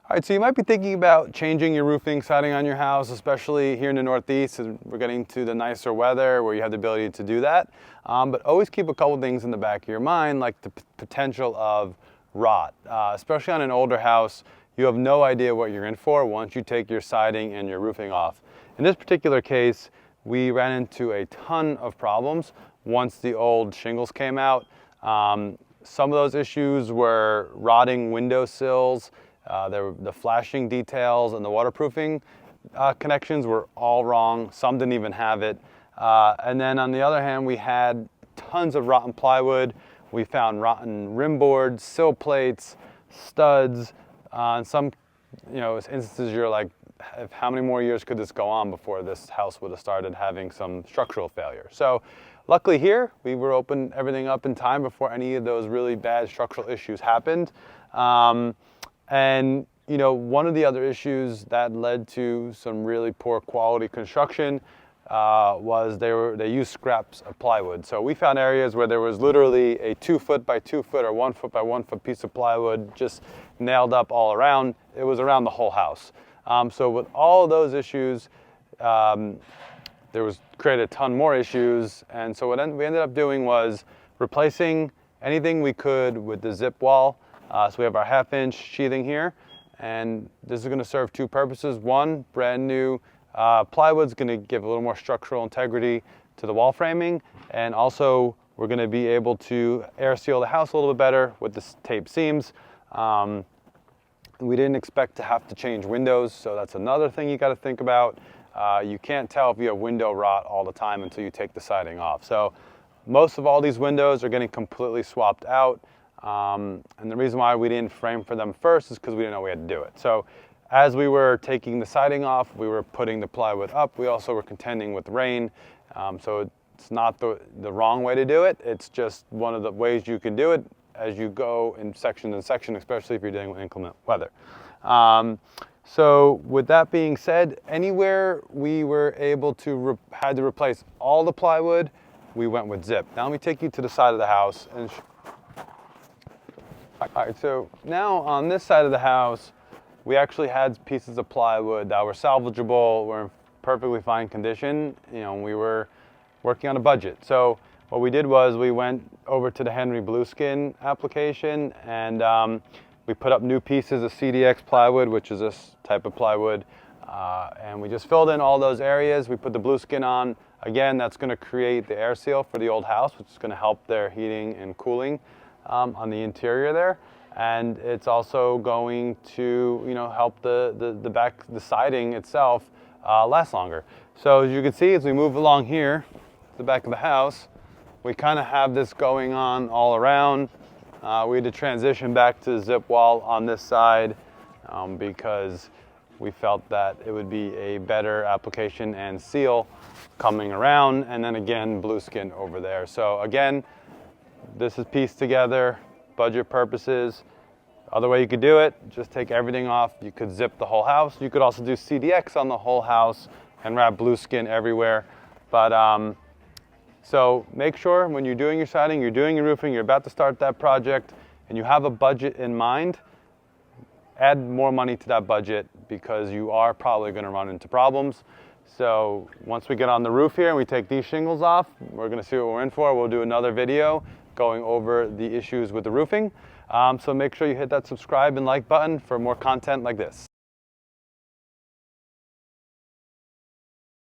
All right, so you might be thinking about changing your roofing siding on your house, especially here in the Northeast. And we're getting to the nicer weather where you have the ability to do that. But always keep a couple things in the back of your mind, like the potential of rot. Especially on an older house, you have no idea what you're in for once you take your siding and your roofing off. In this particular case, we ran into a ton of problems once the old shingles came out. Some of those issues were rotting windowsills. The flashing details and the waterproofing connections were all wrong. Some didn't even have it. And then on the other hand, we had tons of rotten plywood. We found rotten rim boards, sill plates, studs. In some instances, you're like, how many more years could this go on before this house would have started having some structural failure? So luckily here, we were open everything up in time before any of those really bad structural issues happened. And one of the other issues that led to some really poor quality construction was they used scraps of plywood. So we found areas where there was literally a 2 foot by 2 foot or 1 foot by 1 foot piece of plywood just nailed up all around. It was around the whole house. So with all of those issues, created a ton more issues. And so what we ended up doing was replacing anything we could with the zip wall. So we have our 1/2 inch sheathing here, and this is going to serve two purposes. One, brand new plywood's going to give a little more structural integrity to the wall framing, and also we're going to be able to air seal the house a little bit better with the tape seams. We didn't expect to have to change windows, so that's another thing you got to think about. You can't tell if you have window rot all the time until you take the siding off. So most of all these windows are getting completely swapped out. And the reason why we didn't frame for them first is because we didn't know we had to do it. So as we were taking the siding off, we were putting the plywood up. We also were contending with rain. So it's not the wrong way to do it. It's just one of the ways you can do it as you go in section and section, especially if you're dealing with inclement weather. So with that being said, anywhere we were able to had to replace all the plywood, we went with zip. Now let me take you to the side of the house and all right, so now on this side of the house, we actually had pieces of plywood that were salvageable, were in perfectly fine condition. We were working on a budget. So what we did was we went over to the Henry Blueskin application, and we put up new pieces of CDX plywood, which is this type of plywood, and we just filled in all those areas. We put the Blueskin on. Again, that's going to create the air seal for the old house, which is going to help their heating and cooling on the interior there, and it's also going to help the siding itself last longer. So as you can see, as we move along here, the back of the house, we kind of have this going on all around. We had to transition back to the zip wall on this side because we felt that it would be a better application and seal coming around, and then again Blueskin over there. So again, this is pieced together, budget purposes. Other way you could do it, just take everything off. You could zip the whole house. You could also do CDX on the whole house and wrap Blueskin everywhere. But so make sure when you're doing your siding, you're doing your roofing, you're about to start that project, and you have a budget in mind, add more money to that budget because you are probably going to run into problems. So once we get on the roof here and we take these shingles off, we're going to see what we're in for. We'll do another video going over the issues with the roofing. So make sure you hit that subscribe and like button for more content like this.